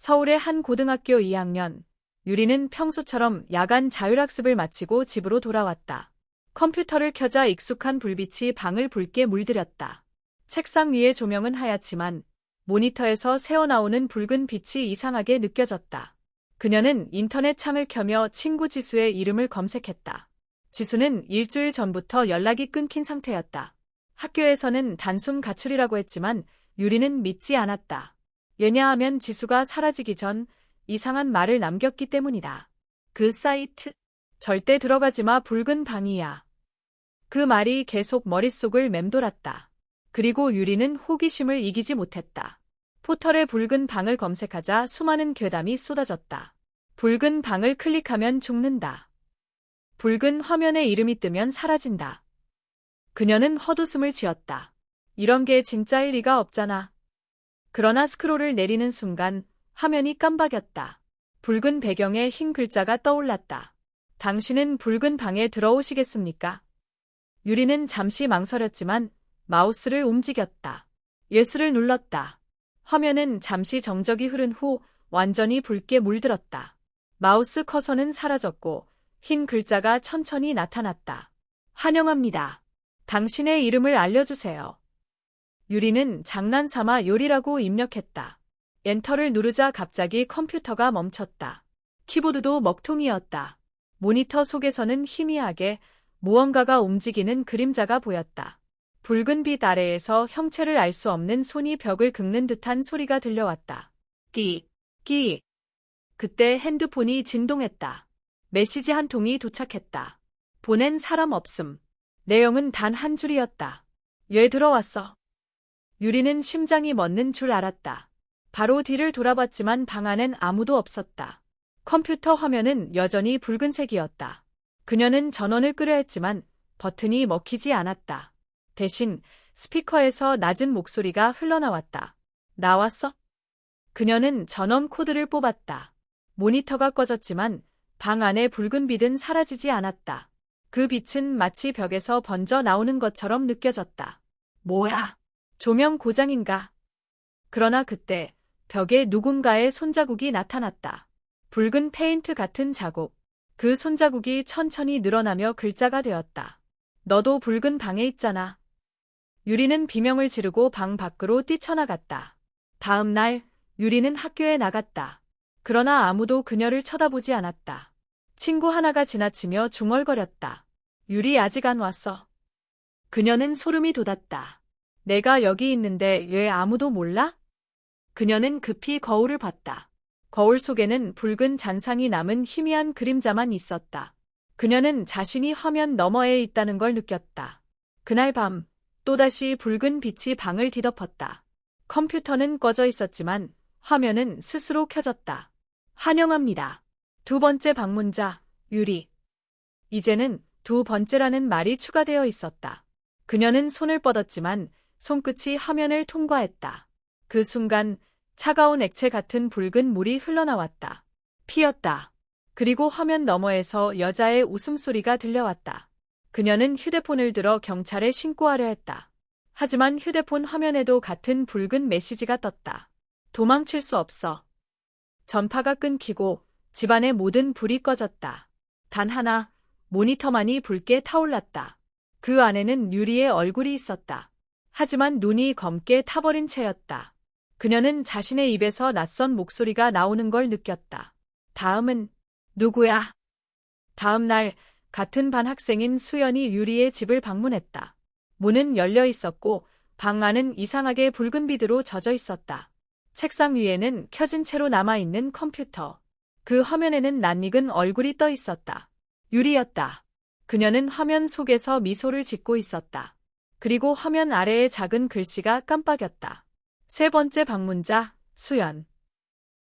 서울의 한 고등학교 2학년. 유리는 평소처럼 야간 자율학습을 마치고 집으로 돌아왔다. 컴퓨터를 켜자 익숙한 불빛이 방을 붉게 물들였다. 책상 위의 조명은 하얗지만 모니터에서 새어나오는 붉은 빛이 이상하게 느껴졌다. 그녀는 인터넷 창을 켜며 친구 지수의 이름을 검색했다. 지수는 일주일 전부터 연락이 끊긴 상태였다. 학교에서는 단순 가출이라고 했지만 유리는 믿지 않았다. 왜냐하면 지수가 사라지기 전 이상한 말을 남겼기 때문이다. 그 사이트? 절대 들어가지 마, 붉은 방이야. 그 말이 계속 머릿속을 맴돌았다. 그리고 유리는 호기심을 이기지 못했다. 포털에 붉은 방을 검색하자 수많은 괴담이 쏟아졌다. 붉은 방을 클릭하면 죽는다. 붉은 화면에 이름이 뜨면 사라진다. 그녀는 헛웃음을 지었다. 이런 게 진짜일 리가 없잖아. 그러나 스크롤을 내리는 순간 화면이 깜박였다. 붉은 배경에 흰 글자가 떠올랐다. 당신은 붉은 방에 들어오시겠습니까? 유리는 잠시 망설였지만 마우스를 움직였다. 예스를 눌렀다. 화면은 잠시 정적이 흐른 후 완전히 붉게 물들었다. 마우스 커서는 사라졌고 흰 글자가 천천히 나타났다. 환영합니다. 당신의 이름을 알려주세요. 유리는 장난삼아 요리라고 입력했다. 엔터를 누르자 갑자기 컴퓨터가 멈췄다. 키보드도 먹통이었다. 모니터 속에서는 희미하게 무언가가 움직이는 그림자가 보였다. 붉은 빛 아래에서 형체를 알 수 없는 손이 벽을 긁는 듯한 소리가 들려왔다. 끼. 그때 핸드폰이 진동했다. 메시지 한 통이 도착했다. 보낸 사람 없음. 내용은 단 한 줄이었다. 왜 들어왔어? 유리는 심장이 멎는 줄 알았다. 바로 뒤를 돌아봤지만 방 안엔 아무도 없었다. 컴퓨터 화면은 여전히 붉은색이었다. 그녀는 전원을 끄려 했지만 버튼이 먹히지 않았다. 대신 스피커에서 낮은 목소리가 흘러나왔다. 나왔어? 그녀는 전원 코드를 뽑았다. 모니터가 꺼졌지만 방 안의 붉은 빛은 사라지지 않았다. 그 빛은 마치 벽에서 번져 나오는 것처럼 느껴졌다. 뭐야? 조명 고장인가? 그러나 그때 벽에 누군가의 손자국이 나타났다. 붉은 페인트 같은 자국. 그 손자국이 천천히 늘어나며 글자가 되었다. 너도 붉은 방에 있잖아. 유리는 비명을 지르고 방 밖으로 뛰쳐나갔다. 다음 날 유리는 학교에 나갔다. 그러나 아무도 그녀를 쳐다보지 않았다. 친구 하나가 지나치며 중얼거렸다. 유리 아직 안 왔어. 그녀는 소름이 돋았다. 내가 여기 있는데 왜 아무도 몰라? 그녀는 급히 거울을 봤다. 거울 속에는 붉은 잔상이 남은 희미한 그림자만 있었다. 그녀는 자신이 화면 너머에 있다는 걸 느꼈다. 그날 밤 또다시 붉은 빛이 방을 뒤덮었다. 컴퓨터는 꺼져 있었지만 화면은 스스로 켜졌다. 환영합니다. 두 번째 방문자, 유리. 이제는 두 번째라는 말이 추가되어 있었다. 그녀는 손을 뻗었지만 손끝이 화면을 통과했다. 그 순간 차가운 액체 같은 붉은 물이 흘러나왔다. 피었다. 그리고 화면 너머에서 여자의 웃음소리가 들려왔다. 그녀는 휴대폰을 들어 경찰에 신고하려 했다. 하지만 휴대폰 화면에도 같은 붉은 메시지가 떴다. 도망칠 수 없어. 전파가 끊기고 집안의 모든 불이 꺼졌다. 단 하나, 모니터만이 붉게 타올랐다. 그 안에는 유리의 얼굴이 있었다. 하지만 눈이 검게 타버린 채였다. 그녀는 자신의 입에서 낯선 목소리가 나오는 걸 느꼈다. 다음은 누구야? 다음 날 같은 반 학생인 수연이 유리의 집을 방문했다. 문은 열려 있었고 방 안은 이상하게 붉은 빛으로 젖어 있었다. 책상 위에는 켜진 채로 남아있는 컴퓨터. 그 화면에는 낯익은 얼굴이 떠 있었다. 유리였다. 그녀는 화면 속에서 미소를 짓고 있었다. 그리고 화면 아래의 작은 글씨가 깜빡였다. 세 번째 방문자, 수연.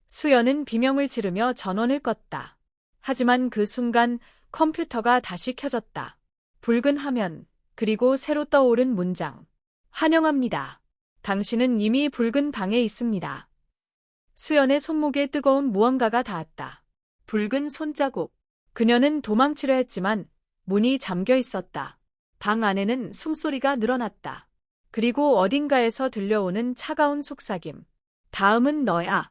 수연은 비명을 지르며 전원을 껐다. 하지만 그 순간 컴퓨터가 다시 켜졌다. 붉은 화면, 그리고 새로 떠오른 문장. 환영합니다. 당신은 이미 붉은 방에 있습니다. 수연의 손목에 뜨거운 무언가가 닿았다. 붉은 손자국. 그녀는 도망치려 했지만 문이 잠겨 있었다. 방 안에는 숨소리가 늘어났다. 그리고 어딘가에서 들려오는 차가운 속삭임. 다음은 너야.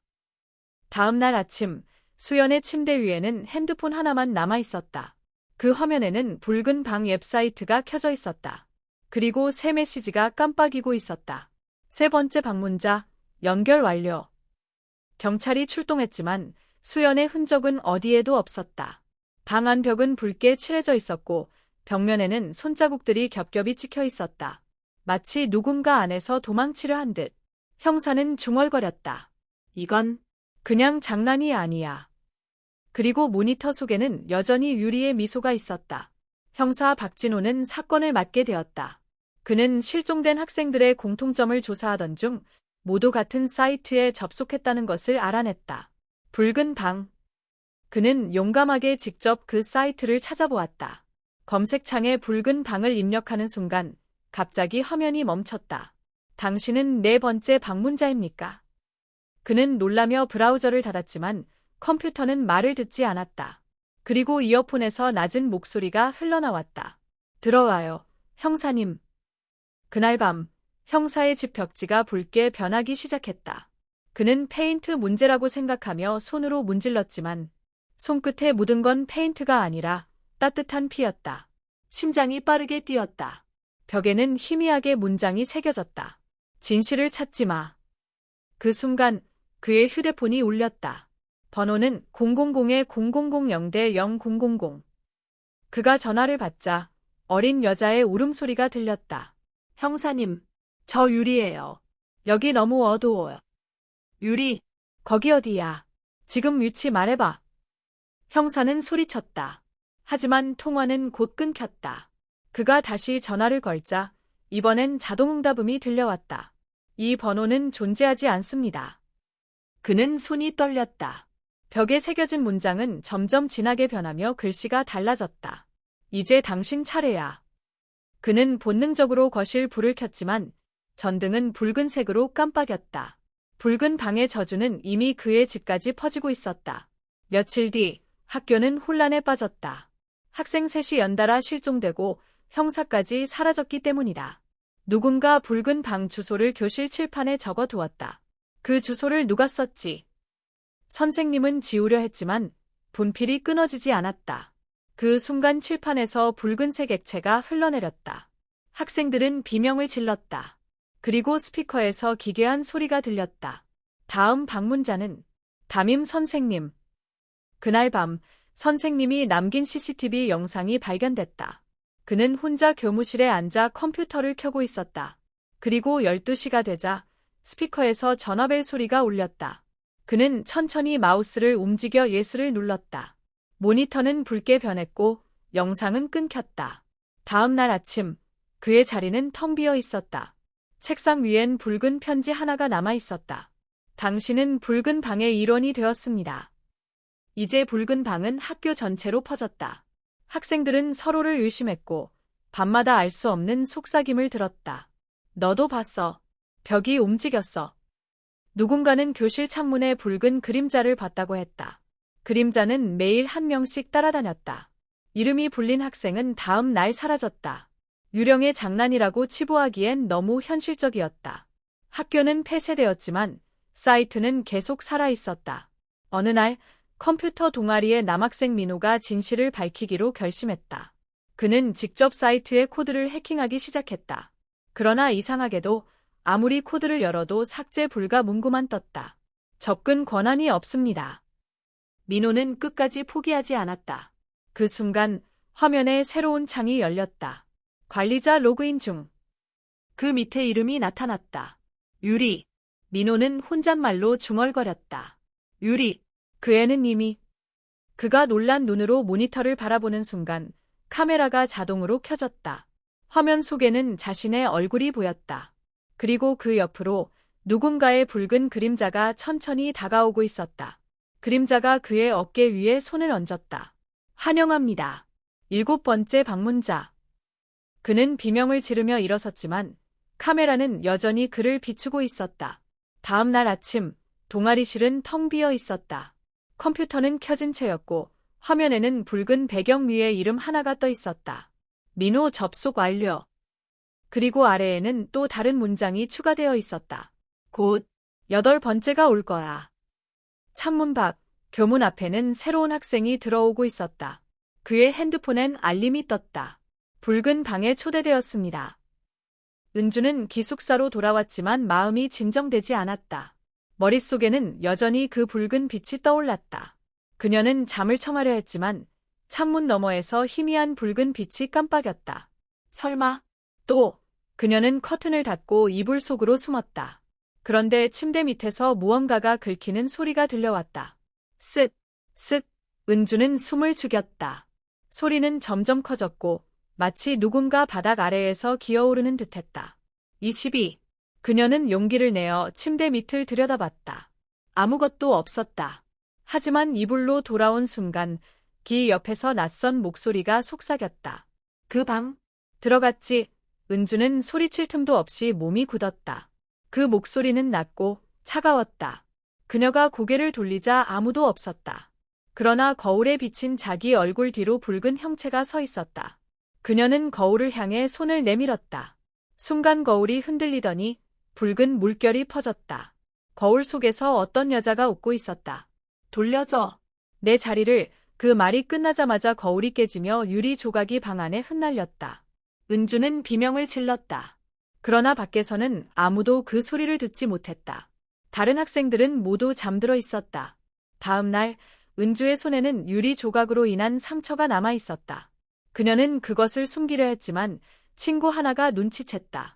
다음 날 아침, 수연의 침대 위에는 핸드폰 하나만 남아 있었다. 그 화면에는 붉은 방 웹사이트가 켜져 있었다. 그리고 새 메시지가 깜빡이고 있었다. 세 번째 방문자, 연결 완료. 경찰이 출동했지만 수연의 흔적은 어디에도 없었다. 방 안 벽은 붉게 칠해져 있었고 벽면에는 손자국들이 겹겹이 찍혀 있었다. 마치 누군가 안에서 도망치려 한 듯. 형사는 중얼거렸다. 이건 그냥 장난이 아니야. 그리고 모니터 속에는 여전히 유리의 미소가 있었다. 형사 박진호는 사건을 맡게 되었다. 그는 실종된 학생들의 공통점을 조사하던 중 모두 같은 사이트에 접속했다는 것을 알아냈다. 붉은 방. 그는 용감하게 직접 그 사이트를 찾아보았다. 검색창에 붉은 방을 입력하는 순간 갑자기 화면이 멈췄다. 당신은 네 번째 방문자입니까? 그는 놀라며 브라우저를 닫았지만 컴퓨터는 말을 듣지 않았다. 그리고 이어폰에서 낮은 목소리가 흘러나왔다. 들어와요, 형사님. 그날 밤, 형사의 집 벽지가 붉게 변하기 시작했다. 그는 페인트 문제라고 생각하며 손으로 문질렀지만 손끝에 묻은 건 페인트가 아니라 따뜻한 피였다. 심장이 빠르게 뛰었다. 벽에는 희미하게 문장이 새겨졌다. 진실을 찾지 마. 그 순간 그의 휴대폰이 울렸다. 번호는 000-0000-000. 그가 전화를 받자 어린 여자의 울음소리가 들렸다. 형사님, 저 유리예요. 여기 너무 어두워요. 유리, 거기 어디야? 지금 위치 말해봐. 형사는 소리쳤다. 하지만 통화는 곧 끊겼다. 그가 다시 전화를 걸자 이번엔 자동응답음이 들려왔다. 이 번호는 존재하지 않습니다. 그는 손이 떨렸다. 벽에 새겨진 문장은 점점 진하게 변하며 글씨가 달라졌다. 이제 당신 차례야. 그는 본능적으로 거실 불을 켰지만 전등은 붉은색으로 깜빡였다. 붉은 방의 저주는 이미 그의 집까지 퍼지고 있었다. 며칠 뒤 학교는 혼란에 빠졌다. 학생 셋이 연달아 실종되고 형사까지 사라졌기 때문이다. 누군가 붉은 방 주소를 교실 칠판에 적어두었다. 그 주소를 누가 썼지? 선생님은 지우려 했지만 분필이 끊어지지 않았다. 그 순간 칠판에서 붉은색 액체가 흘러내렸다. 학생들은 비명을 질렀다. 그리고 스피커에서 기괴한 소리가 들렸다. 다음 방문자는 담임 선생님. 그날 밤 선생님이 남긴 CCTV 영상이 발견됐다. 그는 혼자 교무실에 앉아 컴퓨터를 켜고 있었다. 그리고 12시가 되자 스피커에서 전화벨 소리가 울렸다. 그는 천천히 마우스를 움직여 예스를 눌렀다. 모니터는 붉게 변했고 영상은 끊겼다. 다음 날 아침 그의 자리는 텅 비어 있었다. 책상 위엔 붉은 편지 하나가 남아 있었다. 당신은 붉은 방의 일원이 되었습니다. 이제 붉은 방은 학교 전체로 퍼졌다. 학생들은 서로를 의심했고 밤마다 알 수 없는 속삭임을 들었다. 너도 봤어. 벽이 움직였어. 누군가는 교실 창문에 붉은 그림자를 봤다고 했다. 그림자는 매일 한 명씩 따라다녔다. 이름이 불린 학생은 다음 날 사라졌다. 유령의 장난이라고 치부하기엔 너무 현실적이었다. 학교는 폐쇄되었지만 사이트는 계속 살아있었다. 어느 날 컴퓨터 동아리의 남학생 민호가 진실을 밝히기로 결심했다. 그는 직접 사이트의 코드를 해킹하기 시작했다. 그러나 이상하게도 아무리 코드를 열어도 삭제 불가 문구만 떴다. 접근 권한이 없습니다. 민호는 끝까지 포기하지 않았다. 그 순간 화면에 새로운 창이 열렸다. 관리자 로그인 중. 그 밑에 이름이 나타났다. 유리. 민호는 혼잣말로 중얼거렸다. 유리. 그 애는 이미. 그가 놀란 눈으로 모니터를 바라보는 순간 카메라가 자동으로 켜졌다. 화면 속에는 자신의 얼굴이 보였다. 그리고 그 옆으로 누군가의 붉은 그림자가 천천히 다가오고 있었다. 그림자가 그의 어깨 위에 손을 얹었다. 환영합니다. 7번째 방문자. 그는 비명을 지르며 일어섰지만 카메라는 여전히 그를 비추고 있었다. 다음 날 아침 동아리실은 텅 비어 있었다. 컴퓨터는 켜진 채였고 화면에는 붉은 배경 위에 이름 하나가 떠 있었다. 민호 접속 완료. 그리고 아래에는 또 다른 문장이 추가되어 있었다. 곧 8번째가 올 거야. 창문 밖, 교문 앞에는 새로운 학생이 들어오고 있었다. 그의 핸드폰엔 알림이 떴다. 붉은 방에 초대되었습니다. 은주는 기숙사로 돌아왔지만 마음이 진정되지 않았다. 머릿속에는 여전히 그 붉은 빛이 떠올랐다. 그녀는 잠을 청하려 했지만 창문 너머에서 희미한 붉은 빛이 깜빡였다. 설마 또 그녀는 커튼을 닫고 이불 속으로 숨었다. 그런데 침대 밑에서 무언가가 긁히는 소리가 들려왔다. 쓱, 쓱. 은주는 숨을 죽였다. 소리는 점점 커졌고 마치 누군가 바닥 아래에서 기어오르는 듯했다. 22. 그녀는 용기를 내어 침대 밑을 들여다봤다. 아무것도 없었다. 하지만 이불로 돌아온 순간 귀 옆에서 낯선 목소리가 속삭였다. 그 방 들어갔지? 은주는 소리칠 틈도 없이 몸이 굳었다. 그 목소리는 낮고 차가웠다. 그녀가 고개를 돌리자 아무도 없었다. 그러나 거울에 비친 자기 얼굴 뒤로 붉은 형체가 서 있었다. 그녀는 거울을 향해 손을 내밀었다. 순간 거울이 흔들리더니 붉은 물결이 퍼졌다. 거울 속에서 어떤 여자가 웃고 있었다. 돌려줘. 내 자리를. 그 말이 끝나자마자 거울이 깨지며 유리 조각이 방 안에 흩날렸다. 은주는 비명을 질렀다. 그러나 밖에서는 아무도 그 소리를 듣지 못했다. 다른 학생들은 모두 잠들어 있었다. 다음 날 은주의 손에는 유리 조각으로 인한 상처가 남아 있었다. 그녀는 그것을 숨기려 했지만 친구 하나가 눈치챘다.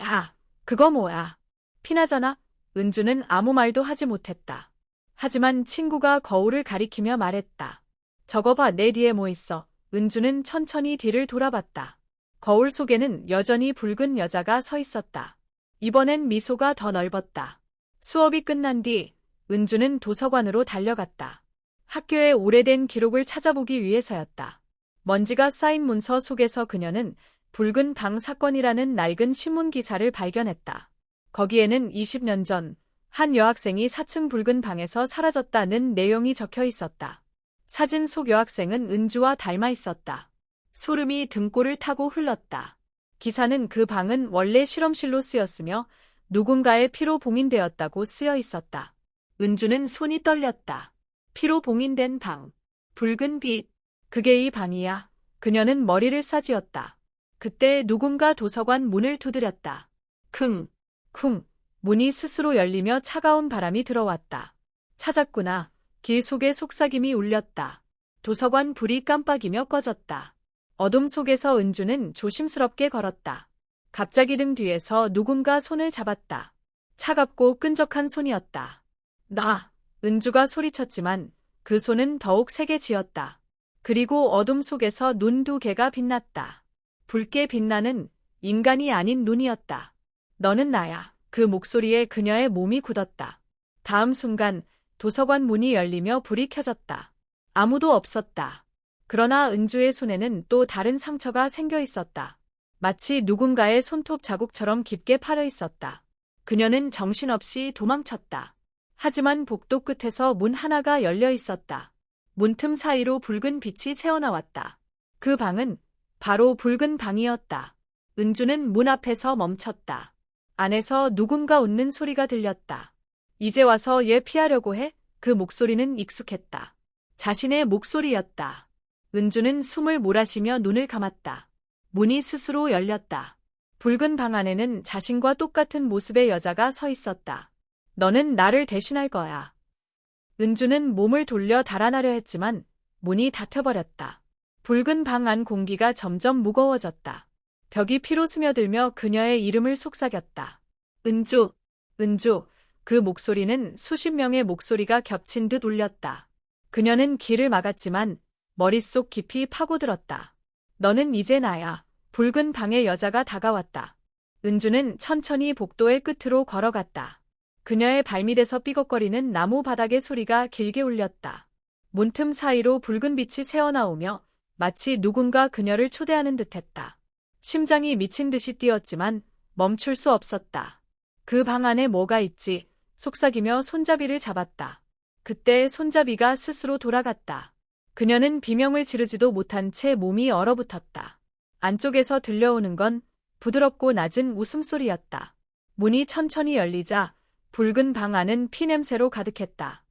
야, 그거 뭐야? 피나잖아? 은주는 아무 말도 하지 못했다. 하지만 친구가 거울을 가리키며 말했다. 저거 봐, 내 뒤에 뭐 있어. 은주는 천천히 뒤를 돌아봤다. 거울 속에는 여전히 붉은 여자가 서 있었다. 이번엔 미소가 더 넓었다. 수업이 끝난 뒤 은주는 도서관으로 달려갔다. 학교의 오래된 기록을 찾아보기 위해서였다. 먼지가 쌓인 문서 속에서 그녀는 붉은 방 사건이라는 낡은 신문 기사를 발견했다. 거기에는 20년 전 한 여학생이 4층 붉은 방에서 사라졌다는 내용이 적혀 있었다. 사진 속 여학생은 은주와 닮아 있었다. 소름이 등골을 타고 흘렀다. 기사는 그 방은 원래 실험실로 쓰였으며 누군가의 피로 봉인되었다고 쓰여 있었다. 은주는 손이 떨렸다. 피로 봉인된 방. 붉은 빛. 그게 이 방이야. 그녀는 머리를 싸쥐었다. 그때 누군가 도서관 문을 두드렸다. 쿵, 쿵. 문이 스스로 열리며 차가운 바람이 들어왔다. 찾았구나. 길 속에 속삭임이 울렸다. 도서관 불이 깜빡이며 꺼졌다. 어둠 속에서 은주는 조심스럽게 걸었다. 갑자기 등 뒤에서 누군가 손을 잡았다. 차갑고 끈적한 손이었다. 나! 은주가 소리쳤지만 그 손은 더욱 세게 쥐었다. 그리고 어둠 속에서 눈 두 개가 빛났다. 붉게 빛나는 인간이 아닌 눈이었다. 너는 나야. 그 목소리에 그녀의 몸이 굳었다. 다음 순간 도서관 문이 열리며 불이 켜졌다. 아무도 없었다. 그러나 은주의 손에는 또 다른 상처가 생겨 있었다. 마치 누군가의 손톱 자국처럼 깊게 파여 있었다. 그녀는 정신없이 도망쳤다. 하지만 복도 끝에서 문 하나가 열려 있었다. 문틈 사이로 붉은 빛이 새어나왔다. 그 방은 바로 붉은 방이었다. 은주는 문 앞에서 멈췄다. 안에서 누군가 웃는 소리가 들렸다. 이제 와서 얘 피하려고 해? 그 목소리는 익숙했다. 자신의 목소리였다. 은주는 숨을 몰아쉬며 눈을 감았다. 문이 스스로 열렸다. 붉은 방 안에는 자신과 똑같은 모습의 여자가 서 있었다. 너는 나를 대신할 거야. 은주는 몸을 돌려 달아나려 했지만 문이 닫혀버렸다. 붉은 방 안 공기가 점점 무거워졌다. 벽이 피로 스며들며 그녀의 이름을 속삭였다. 은주, 은주. 그 목소리는 수십 명의 목소리가 겹친 듯 울렸다. 그녀는 길을 막았지만 머릿속 깊이 파고들었다. 너는 이제 나야. 붉은 방의 여자가 다가왔다. 은주는 천천히 복도의 끝으로 걸어갔다. 그녀의 발밑에서 삐걱거리는 나무 바닥의 소리가 길게 울렸다. 문틈 사이로 붉은 빛이 새어나오며 마치 누군가 그녀를 초대하는 듯했다. 심장이 미친 듯이 뛰었지만 멈출 수 없었다. 그 방 안에 뭐가 있지? 속삭이며 손잡이를 잡았다. 그때 손잡이가 스스로 돌아갔다. 그녀는 비명을 지르지도 못한 채 몸이 얼어붙었다. 안쪽에서 들려오는 건 부드럽고 낮은 웃음소리였다. 문이 천천히 열리자 붉은 방 안은 피 냄새로 가득했다.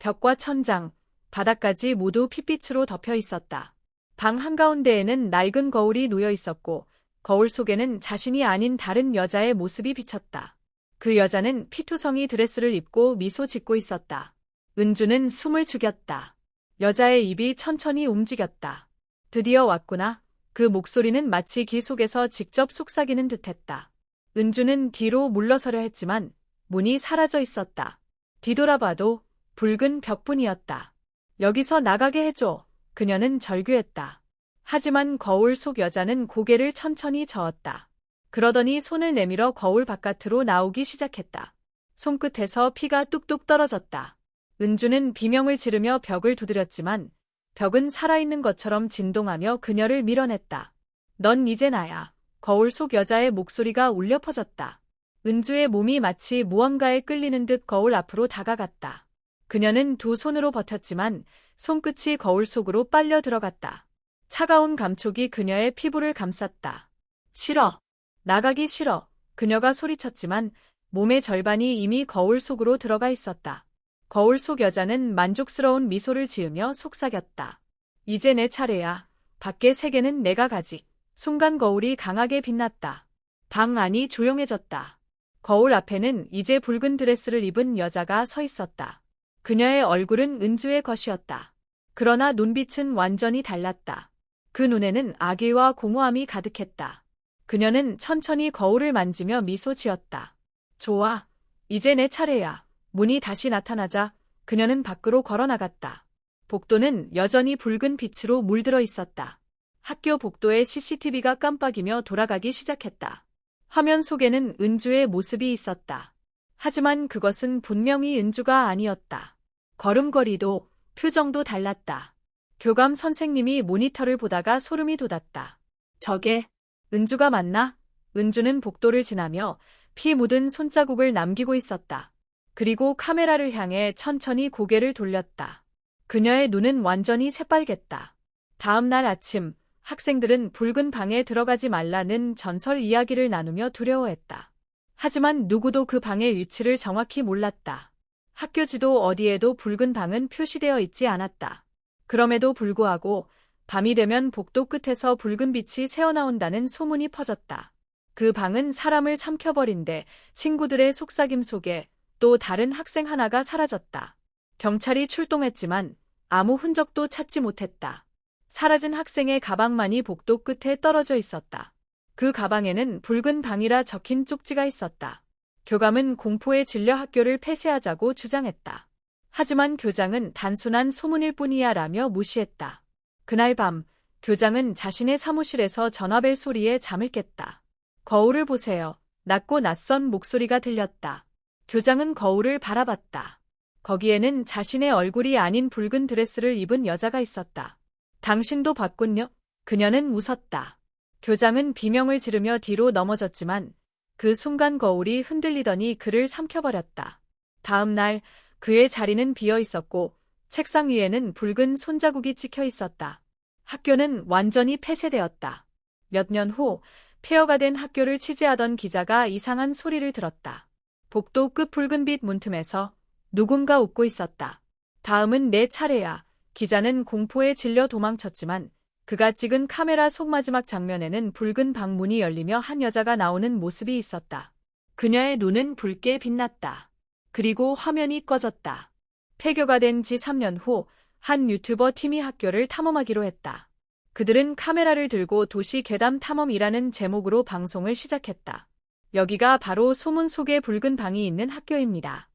벽과 천장, 바닥까지 모두 핏빛으로 덮여 있었다. 방 한가운데에는 낡은 거울이 놓여 있었고 거울 속에는 자신이 아닌 다른 여자의 모습이 비쳤다. 그 여자는 피투성이 드레스를 입고 미소 짓고 있었다. 은주는 숨을 죽였다. 여자의 입이 천천히 움직였다. 드디어 왔구나. 그 목소리는 마치 귀 속에서 직접 속삭이는 듯했다. 은주는 뒤로 물러서려 했지만 문이 사라져 있었다. 뒤돌아봐도 붉은 벽뿐이었다. 여기서 나가게 해줘. 그녀는 절규했다. 하지만 거울 속 여자는 고개를 천천히 저었다. 그러더니 손을 내밀어 거울 바깥으로 나오기 시작했다. 손끝에서 피가 뚝뚝 떨어졌다. 은주는 비명을 지르며 벽을 두드렸지만 벽은 살아있는 것처럼 진동하며 그녀를 밀어냈다. 넌 이제 나야. 거울 속 여자의 목소리가 울려 퍼졌다. 은주의 몸이 마치 무언가에 끌리는 듯 거울 앞으로 다가갔다. 그녀는 두 손으로 버텼지만 손끝이 거울 속으로 빨려 들어갔다. 차가운 감촉이 그녀의 피부를 감쌌다. 싫어. 나가기 싫어. 그녀가 소리쳤지만 몸의 절반이 이미 거울 속으로 들어가 있었다. 거울 속 여자는 만족스러운 미소를 지으며 속삭였다. 이제 내 차례야. 밖의 세계는 내가 가지. 순간 거울이 강하게 빛났다. 방 안이 조용해졌다. 거울 앞에는 이제 붉은 드레스를 입은 여자가 서 있었다. 그녀의 얼굴은 은주의 것이었다. 그러나 눈빛은 완전히 달랐다. 그 눈에는 악의와 공허함이 가득했다. 그녀는 천천히 거울을 만지며 미소 지었다. 좋아. 이제 내 차례야. 문이 다시 나타나자 그녀는 밖으로 걸어나갔다. 복도는 여전히 붉은 빛으로 물들어 있었다. 학교 복도에 CCTV가 깜빡이며 돌아가기 시작했다. 화면 속에는 은주의 모습이 있었다. 하지만 그것은 분명히 은주가 아니었다. 걸음걸이도 표정도 달랐다. 교감 선생님이 모니터를 보다가 소름이 돋았다. 저게 은주가 맞나? 은주는 복도를 지나며 피 묻은 손자국을 남기고 있었다. 그리고 카메라를 향해 천천히 고개를 돌렸다. 그녀의 눈은 완전히 새빨갰다. 다음 날 아침 학생들은 붉은 방에 들어가지 말라는 전설 이야기를 나누며 두려워했다. 하지만 누구도 그 방의 위치를 정확히 몰랐다. 학교 지도 어디에도 붉은 방은 표시되어 있지 않았다. 그럼에도 불구하고 밤이 되면 복도 끝에서 붉은 빛이 새어나온다는 소문이 퍼졌다. 그 방은 사람을 삼켜버린데 친구들의 속삭임 속에 또 다른 학생 하나가 사라졌다. 경찰이 출동했지만 아무 흔적도 찾지 못했다. 사라진 학생의 가방만이 복도 끝에 떨어져 있었다. 그 가방에는 붉은 방이라 적힌 쪽지가 있었다. 교감은 공포에 질려 학교를 폐쇄하자고 주장했다. 하지만 교장은 단순한 소문일 뿐이야 라며 무시했다. 그날 밤 교장은 자신의 사무실에서 전화벨 소리에 잠을 깼다. 거울을 보세요. 낮고 낯선 목소리가 들렸다. 교장은 거울을 바라봤다. 거기에는 자신의 얼굴이 아닌 붉은 드레스를 입은 여자가 있었다. 당신도 봤군요. 그녀는 웃었다. 교장은 비명을 지르며 뒤로 넘어졌지만 그 순간 거울이 흔들리더니 그를 삼켜버렸다. 다음 날 그의 자리는 비어 있었고 책상 위에는 붉은 손자국이 찍혀 있었다. 학교는 완전히 폐쇄되었다. 몇 년 후 폐허가 된 학교를 취재하던 기자가 이상한 소리를 들었다. 복도 끝 붉은빛 문틈에서 누군가 웃고 있었다. 다음은 내 차례야. 기자는 공포에 질려 도망쳤지만 그가 찍은 카메라 속 마지막 장면에는 붉은 방 문이 열리며 한 여자가 나오는 모습이 있었다. 그녀의 눈은 붉게 빛났다. 그리고 화면이 꺼졌다. 폐교가 된 지 3년 후 한 유튜버 팀이 학교를 탐험하기로 했다. 그들은 카메라를 들고 도시 괴담 탐험이라는 제목으로 방송을 시작했다. 여기가 바로 소문 속의 붉은 방이 있는 학교입니다.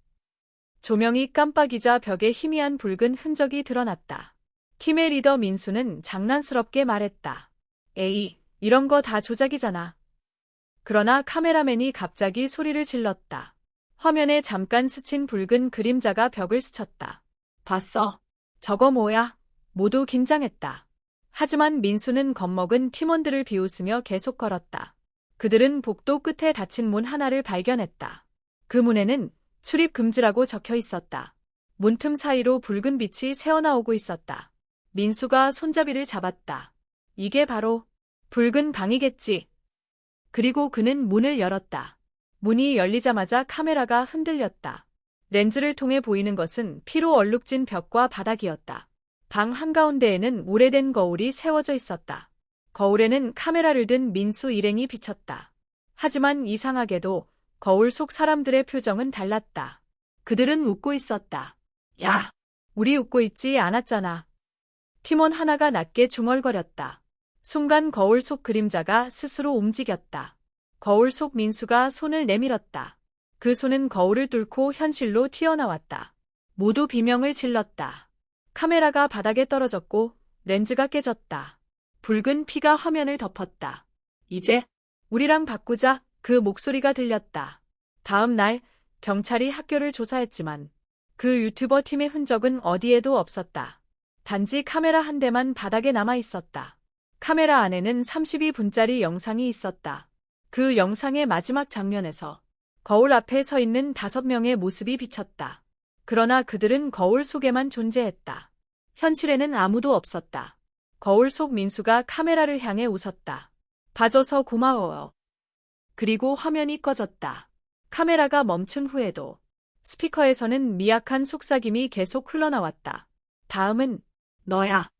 조명이 깜빡이자 벽에 희미한 붉은 흔적이 드러났다. 팀의 리더 민수는 장난스럽게 말했다. 에이, 이런 거 다 조작이잖아. 그러나 카메라맨이 갑자기 소리를 질렀다. 화면에 잠깐 스친 붉은 그림자가 벽을 스쳤다. 봤어? 저거 뭐야? 모두 긴장했다. 하지만 민수는 겁먹은 팀원들을 비웃으며 계속 걸었다. 그들은 복도 끝에 닫힌 문 하나를 발견했다. 그 문에는 출입 금지라고 적혀 있었다. 문틈 사이로 붉은 빛이 새어나오고 있었다. 민수가 손잡이를 잡았다. 이게 바로 붉은 방이겠지. 그리고 그는 문을 열었다. 문이 열리자마자 카메라가 흔들렸다. 렌즈를 통해 보이는 것은 피로 얼룩진 벽과 바닥이었다. 방 한가운데에는 오래된 거울이 세워져 있었다. 거울에는 카메라를 든 민수 일행이 비쳤다. 하지만 이상하게도 거울 속 사람들의 표정은 달랐다. 그들은 웃고 있었다. 야, 우리 웃고 있지 않았잖아. 팀원 하나가 낮게 중얼거렸다. 순간 거울 속 그림자가 스스로 움직였다. 거울 속 민수가 손을 내밀었다. 그 손은 거울을 뚫고 현실로 튀어나왔다. 모두 비명을 질렀다. 카메라가 바닥에 떨어졌고 렌즈가 깨졌다. 붉은 피가 화면을 덮었다. 이제 우리랑 바꾸자. 그 목소리가 들렸다. 다음 날 경찰이 학교를 조사했지만 그 유튜버 팀의 흔적은 어디에도 없었다. 단지 카메라 한 대만 바닥에 남아 있었다. 카메라 안에는 32분짜리 영상이 있었다. 그 영상의 마지막 장면에서 거울 앞에 서 있는 5명의 모습이 비쳤다. 그러나 그들은 거울 속에만 존재했다. 현실에는 아무도 없었다. 거울 속 민수가 카메라를 향해 웃었다. 봐줘서 고마워요. 그리고 화면이 꺼졌다. 카메라가 멈춘 후에도 스피커에서는 미약한 속삭임이 계속 흘러나왔다. 다음은 너야.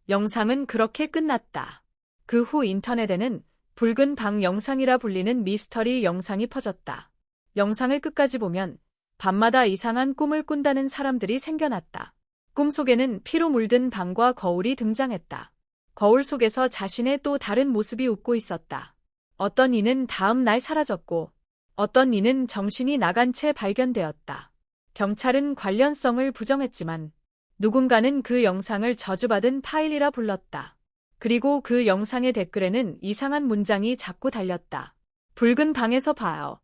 영상은 그렇게 끝났다. 그 후 인터넷에는 붉은 방 영상이라 불리는 미스터리 영상이 퍼졌다. 영상을 끝까지 보면 밤마다 이상한 꿈을 꾼다는 사람들이 생겨났다. 꿈속에는 피로 물든 방과 거울이 등장했다. 거울 속에서 자신의 또 다른 모습이 웃고 있었다. 어떤 이는 다음 날 사라졌고 어떤 이는 정신이 나간 채 발견되었다. 경찰은 관련성을 부정했지만 누군가는 그 영상을 저주받은 파일이라 불렀다. 그리고 그 영상의 댓글에는 이상한 문장이 자꾸 달렸다. 붉은 방에서 봐요.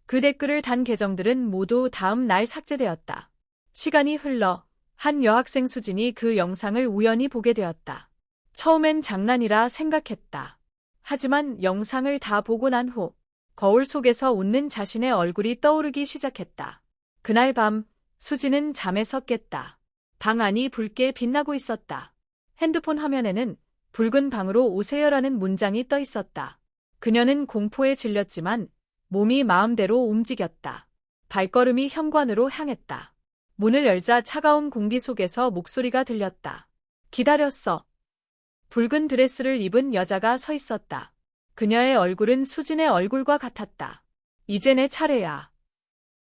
그 댓글을 단 계정들은 모두 다음 날 삭제되었다. 시간이 흘러 한 여학생 수진이 그 영상을 우연히 보게 되었다. 처음엔 장난이라 생각했다. 하지만 영상을 다 보고 난 후 거울 속에서 웃는 자신의 얼굴이 떠오르기 시작했다. 그날 밤 수지는 잠에서 깼다. 방 안이 붉게 빛나고 있었다. 핸드폰 화면에는 붉은 방으로 오세요라는 문장이 떠 있었다. 그녀는 공포에 질렸지만 몸이 마음대로 움직였다. 발걸음이 현관으로 향했다. 문을 열자 차가운 공기 속에서 목소리가 들렸다. 기다렸어. 붉은 드레스를 입은 여자가 서 있었다. 그녀의 얼굴은 수진의 얼굴과 같았다. 이제 내 차례야.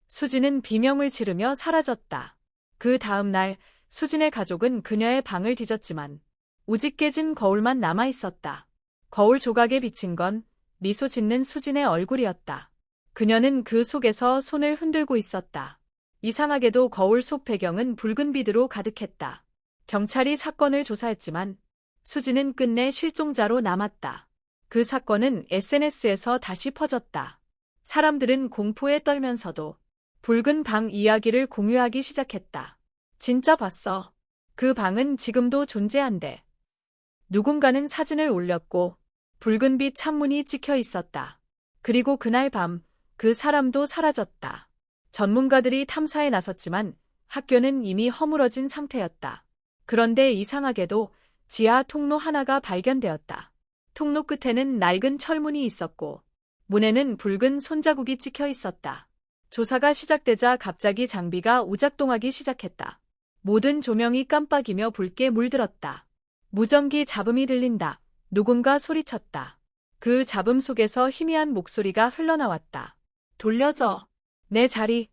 수진은 비명을 지르며 사라졌다. 그 다음 날 수진의 가족은 그녀의 방을 뒤졌지만 오직 깨진 거울만 남아 있었다. 거울 조각에 비친 건 미소 짓는 수진의 얼굴이었다. 그녀는 그 속에서 손을 흔들고 있었다. 이상하게도 거울 속 배경은 붉은 빛으로 가득했다. 경찰이 사건을 조사했지만 수진은 끝내 실종자로 남았다. 그 사건은 SNS에서 다시 퍼졌다. 사람들은 공포에 떨면서도 붉은 방 이야기를 공유하기 시작했다. 진짜 봤어. 그 방은 지금도 존재한대. 누군가는 사진을 올렸고 붉은빛 창문이 찍혀 있었다. 그리고 그날 밤 그 사람도 사라졌다. 전문가들이 탐사에 나섰지만 학교는 이미 허물어진 상태였다. 그런데 이상하게도 지하 통로 하나가 발견되었다. 통로 끝에는 낡은 철문이 있었고 문에는 붉은 손자국이 찍혀 있었다. 조사가 시작되자 갑자기 장비가 오작동하기 시작했다. 모든 조명이 깜빡이며 붉게 물들었다. 무전기 잡음이 들린다. 누군가 소리쳤다. 그 잡음 속에서 희미한 목소리가 흘러나왔다. 돌려줘. 내 자리.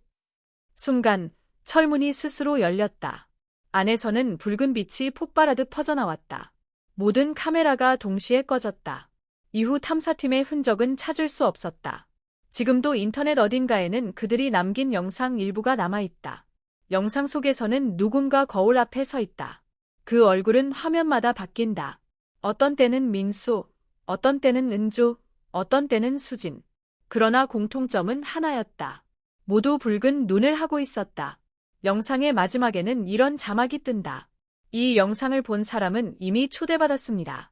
순간 철문이 스스로 열렸다. 안에서는 붉은 빛이 폭발하듯 퍼져나왔다. 모든 카메라가 동시에 꺼졌다. 이후 탐사팀의 흔적은 찾을 수 없었다. 지금도 인터넷 어딘가에는 그들이 남긴 영상 일부가 남아있다. 영상 속에서는 누군가 거울 앞에 서 있다. 그 얼굴은 화면마다 바뀐다. 어떤 때는 민수, 어떤 때는 은주, 어떤 때는 수진. 그러나 공통점은 하나였다. 모두 붉은 눈을 하고 있었다. 영상의 마지막에는 이런 자막이 뜬다. 이 영상을 본 사람은 이미 초대받았습니다.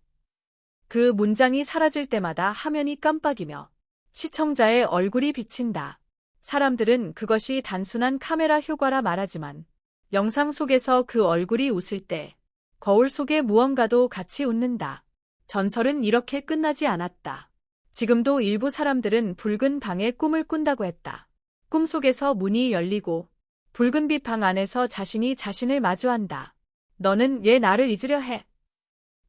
그 문장이 사라질 때마다 화면이 깜빡이며 시청자의 얼굴이 비친다. 사람들은 그것이 단순한 카메라 효과라 말하지만 영상 속에서 그 얼굴이 웃을 때 거울 속의 무언가도 같이 웃는다. 전설은 이렇게 끝나지 않았다. 지금도 일부 사람들은 붉은 방의 꿈을 꾼다고 했다. 꿈속에서 문이 열리고 붉은빛 방 안에서 자신이 자신을 마주한다. 너는 얘 나를 잊으려 해.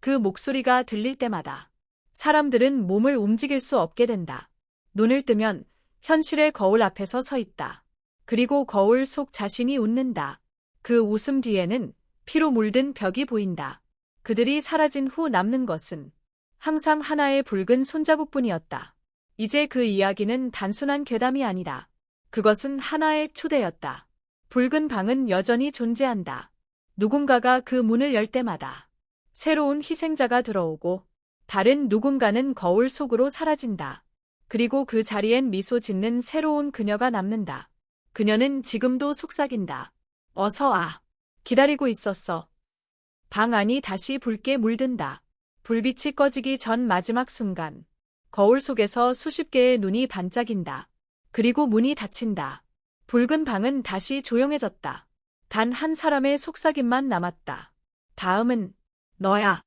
그 목소리가 들릴 때마다 사람들은 몸을 움직일 수 없게 된다. 눈을 뜨면 현실의 거울 앞에서 서 있다. 그리고 거울 속 자신이 웃는다. 그 웃음 뒤에는 피로 물든 벽이 보인다. 그들이 사라진 후 남는 것은 항상 하나의 붉은 손자국뿐이었다. 이제 그 이야기는 단순한 괴담이 아니다. 그것은 하나의 추대였다. 붉은 방은 여전히 존재한다. 누군가가 그 문을 열 때마다 새로운 희생자가 들어오고 다른 누군가는 거울 속으로 사라진다. 그리고 그 자리엔 미소 짓는 새로운 그녀가 남는다. 그녀는 지금도 속삭인다. 어서 와. 기다리고 있었어. 방 안이 다시 붉게 물든다. 불빛이 꺼지기 전 마지막 순간 거울 속에서 수십 개의 눈이 반짝인다. 그리고 문이 닫힌다. 붉은 방은 다시 조용해졌다. 단 한 사람의 속삭임만 남았다. 다음은 너야.